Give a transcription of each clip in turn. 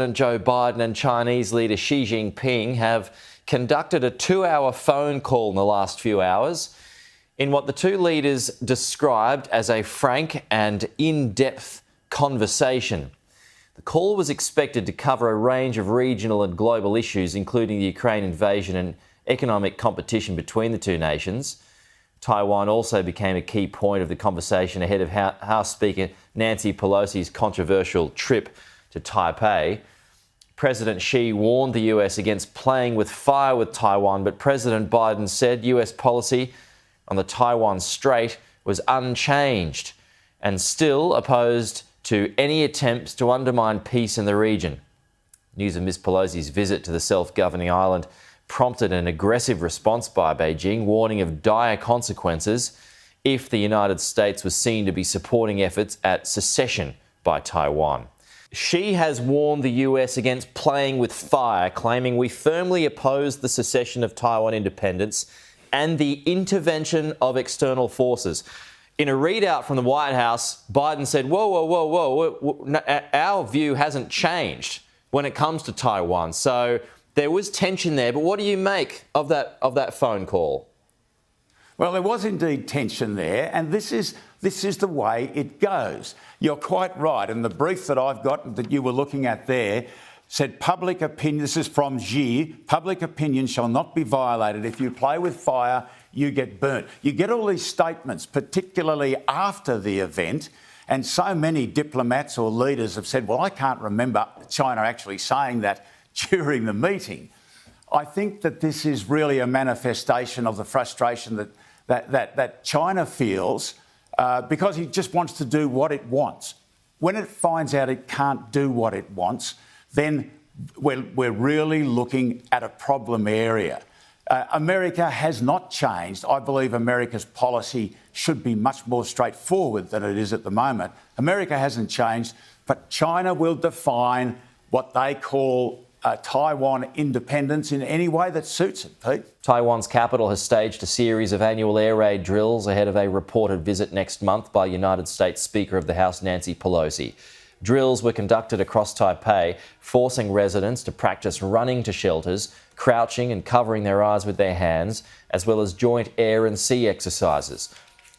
President Joe Biden and Chinese leader Xi Jinping have conducted a 2-hour phone call in the last few hours in what the two leaders described as a frank and in-depth conversation. The call was expected to cover a range of regional and global issues, including the Ukraine invasion and economic competition between the two nations. Taiwan also became a key point of the conversation ahead of House Speaker Nancy Pelosi's controversial trip to Taipei. President Xi warned the US against playing with fire with Taiwan, but President Biden said US policy on the Taiwan Strait was unchanged and still opposed to any attempts to undermine peace in the region. News of Ms. Pelosi's visit to the self-governing island prompted an aggressive response by Beijing, warning of dire consequences if the United States was seen to be supporting efforts at secession by Taiwan. Xi has warned the US against playing with fire, claiming we firmly oppose the secession of Taiwan independence and the intervention of external forces. In a readout from the White House, Biden said, whoa, our view hasn't changed when it comes to Taiwan. So there was tension there, but what do you make of that phone call? Well, there was indeed tension there, and this is the way it goes. You're quite right, and the brief that I've got that you were looking at there said public opinion, this is from Xi, public opinion shall not be violated. If you play with fire, you get burnt. You get all these statements, particularly after the event, and so many diplomats or leaders have said, well, I can't remember China actually saying that during the meeting. I think that this is really a manifestation of the frustration that China feels because it just wants to do what it wants. When it finds out it can't do what it wants, then we're really looking at a problem area. America has not changed. I believe America's policy should be much more straightforward than it is at the moment. America hasn't changed, but China will define what they call Taiwan independence in any way that suits it, Pete. Taiwan's capital has staged a series of annual air raid drills ahead of a reported visit next month by United States Speaker of the House Nancy Pelosi. Drills were conducted across Taipei, forcing residents to practice running to shelters, crouching and covering their eyes with their hands, as well as joint air and sea exercises.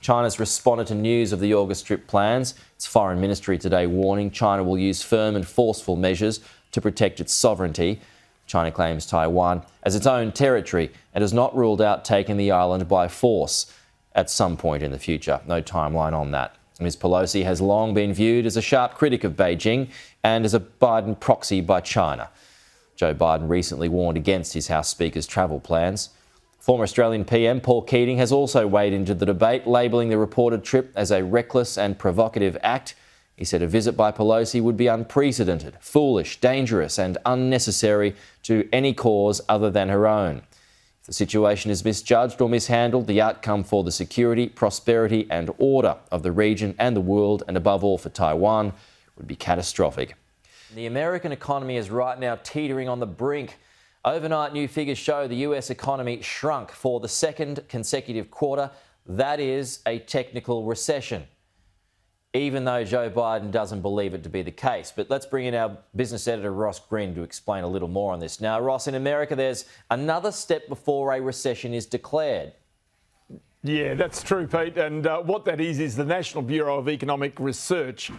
China's responded to news of the August trip plans. Its foreign ministry today warning China will use firm and forceful measures to protect its sovereignty. China claims Taiwan as its own territory and has not ruled out taking the island by force at some point in the future. No timeline on that. Ms. Pelosi has long been viewed as a sharp critic of Beijing and as a Biden proxy by China. Joe Biden recently warned against his House Speaker's travel plans. Former Australian PM Paul Keating has also weighed into the debate, labelling the reported trip as a reckless and provocative act. He said a visit by Pelosi would be unprecedented, foolish, dangerous and unnecessary to any cause other than her own. If the situation is misjudged or mishandled, the outcome for the security, prosperity and order of the region and the world, and above all for Taiwan, would be catastrophic. The American economy is right now teetering on the brink. Overnight new figures show the US economy shrunk for the second consecutive quarter. That is a technical recession, even though Joe Biden doesn't believe it to be the case. But let's bring in our business editor, Ross Green, to explain a little more on this. Now, Ross, in America, there's another step before a recession is declared. Yeah, that's true, Pete. And what that is the National Bureau of Economic Research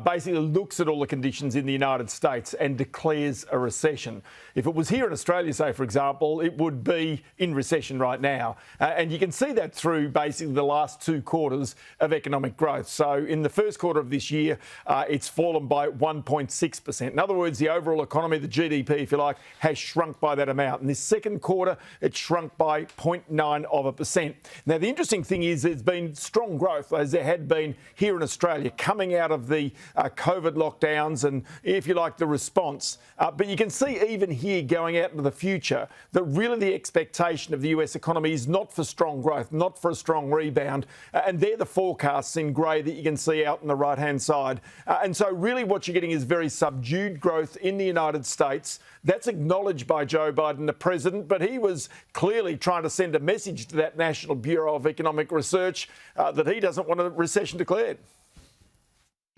basically looks at all the conditions in the United States and declares a recession. If it was here in Australia, say, for example, it would be in recession right now. And you can see that through basically the last 2 quarters of economic growth. So in the first quarter of this year, it's fallen by 1.6%. In other words, the overall economy, the GDP, if you like, has shrunk by that amount. In this second quarter, it shrunk by 0.9%. Now, the interesting thing is there's been strong growth, as there had been here in Australia, coming out of the COVID lockdowns and, if you like, the response. But you can see even here going out into the future that really the expectation of the US economy is not for strong growth, not for a strong rebound. And they're the forecasts in grey that you can see out on the right-hand side. And so really what you're getting is very subdued growth in the United States. That's acknowledged by Joe Biden, the president, but he was clearly trying to send a message to that National Bureau of Economic Research that he doesn't want a recession declared.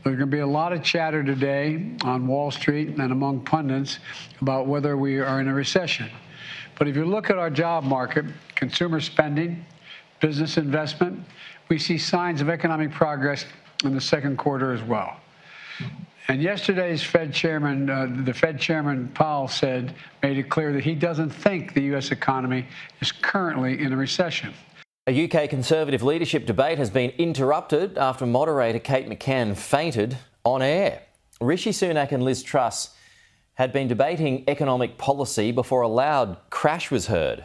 There's going to be a lot of chatter today on Wall Street and among pundits about whether we are in a recession. But if you look at our job market, consumer spending, business investment, we see signs of economic progress in the second quarter as well. And yesterday's Fed chairman, the Fed chairman Powell made it clear that he doesn't think the U.S. economy is currently in a recession. A UK Conservative leadership debate has been interrupted after moderator Kate McCann fainted on air. Rishi Sunak and Liz Truss had been debating economic policy before a loud crash was heard.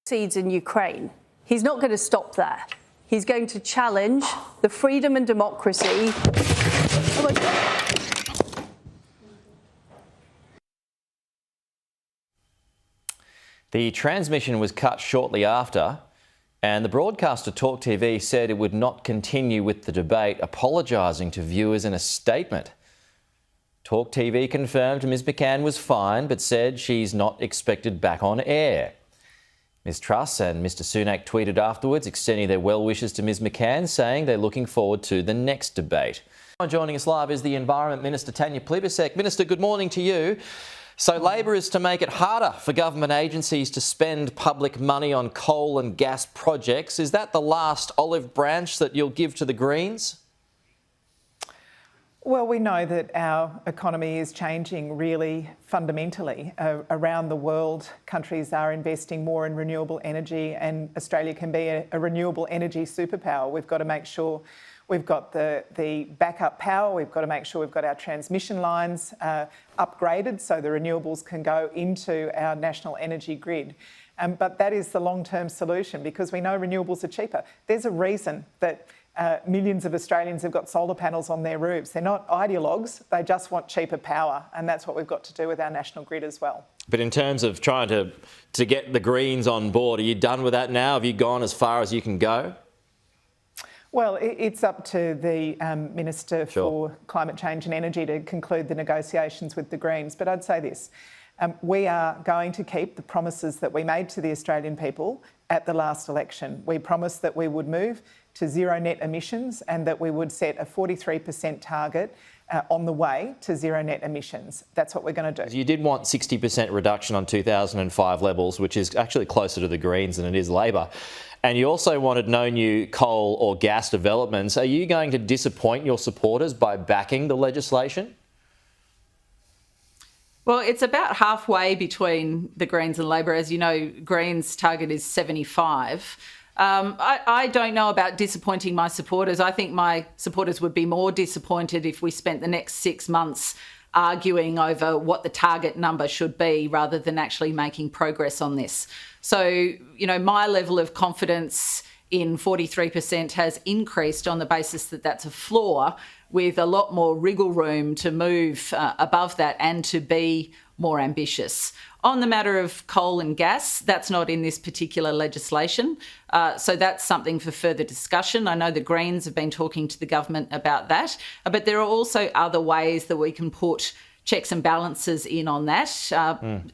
Seeds in Ukraine. He's not going to stop there. He's going to challenge the freedom and democracy. The transmission was cut shortly after, and the broadcaster Talk TV said it would not continue with the debate, apologising to viewers in a statement. Talk TV confirmed Ms McCann was fine, but said she's not expected back on air. Ms Truss and Mr Sunak tweeted afterwards, extending their well wishes to Ms McCann, saying they're looking forward to the next debate. Joining us live is the Environment Minister, Tanya Plibersek. Minister, good morning to you. So Labor is to make it harder for government agencies to spend public money on coal and gas projects. Is that the last olive branch that you'll give to the Greens? Well, we know that our economy is changing really fundamentally. Around the world, countries are investing more in renewable energy, and Australia can be a renewable energy superpower. We've got to make sure we've got the backup power. We've got to make sure we've got our transmission lines upgraded so the renewables can go into our national energy grid. But that is the long-term solution, because we know renewables are cheaper. There's a reason that millions of Australians have got solar panels on their roofs. They're not ideologues, they just want cheaper power, and that's what we've got to do with our national grid as well. But in terms of trying to get the Greens on board, are you done with that now? Have you gone as far as you can go? Well, it's up to the Minister for Climate Change and Energy to conclude the negotiations with the Greens. But I'd say this, we are going to keep the promises that we made to the Australian people at the last election. We promised that we would move to zero net emissions and that we would set a 43% target on the way to zero net emissions. That's what we're going to do. You did want 60% reduction on 2005 levels, which is actually closer to the Greens than it is Labor. And you also wanted no new coal or gas developments. Are you going to disappoint your supporters by backing the legislation? Well, it's about halfway between the Greens and Labor. As you know, Greens' target is 75. I don't know about disappointing my supporters. I think my supporters would be more disappointed if we spent the next 6 months arguing over what the target number should be rather than actually making progress on this. So, you know, my level of confidence in 43% has increased on the basis that that's a floor, with a lot more wriggle room to move above that and to be more ambitious. On the matter of coal and gas, that's not in this particular legislation. So that's something for further discussion. I know the Greens have been talking to the government about that, but there are also other ways that we can put checks and balances in on that,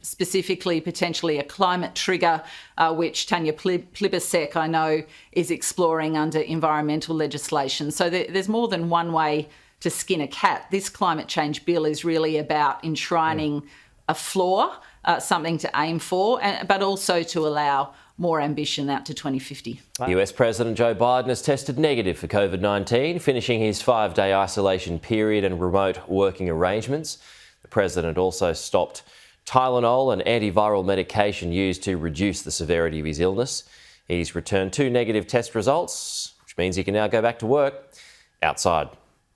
specifically potentially a climate trigger, which Tanya Plibersek, I know, is exploring under environmental legislation. So there's more than one way to skin a cat. This climate change bill is really about enshrining a floor, something to aim for, but also to allow more ambition out to 2050. US President Joe Biden has tested negative for COVID-19, finishing his 5-day isolation period and remote working arrangements. The president also stopped Tylenol, an antiviral medication used to reduce the severity of his illness. He's returned 2 negative test results, which means he can now go back to work outside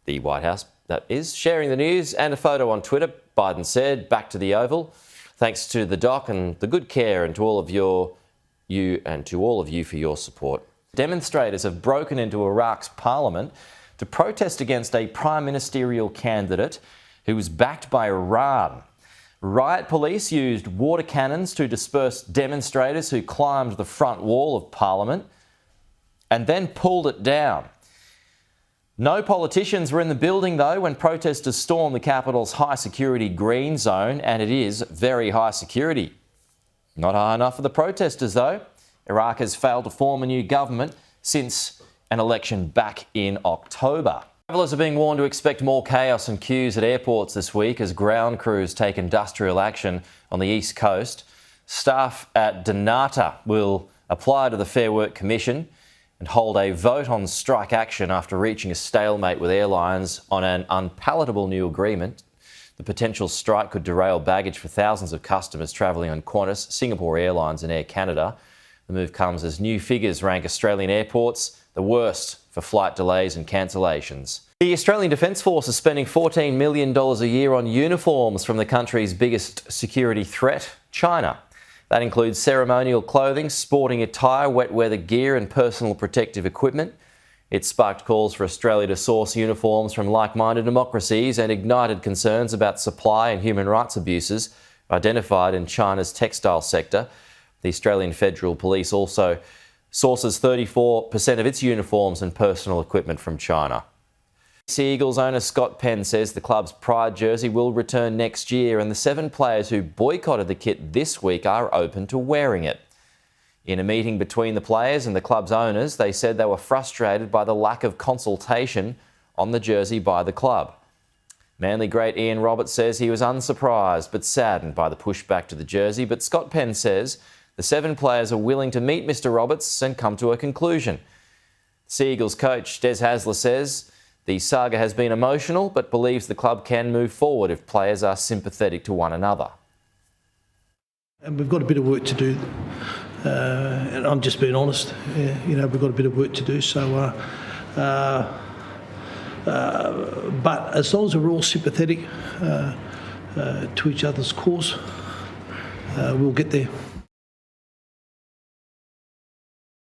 the White House. That is, sharing the news and a photo on Twitter. Biden said, "Back to the Oval. Thanks to the doc and the good care, and to all of you for your support." Demonstrators have broken into Iraq's parliament to protest against a prime ministerial candidate who was backed by Iran. Riot police used water cannons to disperse demonstrators who climbed the front wall of Parliament and then pulled it down. No politicians were in the building, though, when protesters stormed the capital's high-security green zone, and it is very high security. Not high enough for the protesters, though. Iraq has failed to form a new government since an election back in October. Travellers are being warned to expect more chaos and queues at airports this week as ground crews take industrial action on the East Coast. Staff at Donata will apply to the Fair Work Commission and hold a vote on strike action after reaching a stalemate with airlines on an unpalatable new agreement. The potential strike could derail baggage for thousands of customers travelling on Qantas, Singapore Airlines and Air Canada. The move comes as new figures rank Australian airports the worst for flight delays and cancellations. The Australian Defence Force is spending $14 million a year on uniforms from the country's biggest security threat, China. That includes ceremonial clothing, sporting attire, wet weather gear and personal protective equipment. It sparked calls for Australia to source uniforms from like-minded democracies and ignited concerns about supply and human rights abuses identified in China's textile sector. The Australian Federal Police also sources 34% of its uniforms and personal equipment from China. Sea Eagles owner Scott Penn says the club's pride jersey will return next year and the 7 players who boycotted the kit this week are open to wearing it. In a meeting between the players and the club's owners, they said they were frustrated by the lack of consultation on the jersey by the club. Manly great Ian Roberts says he was unsurprised but saddened by the pushback to the jersey, but Scott Penn says the 7 players are willing to meet Mr Roberts and come to a conclusion. Sea Eagles coach Des Hasler says the saga has been emotional but believes the club can move forward if players are sympathetic to one another. And we've got a bit of work to do, and I'm just being honest, we've got a bit of work to do. So, but as long as we're all sympathetic to each other's cause, we'll get there.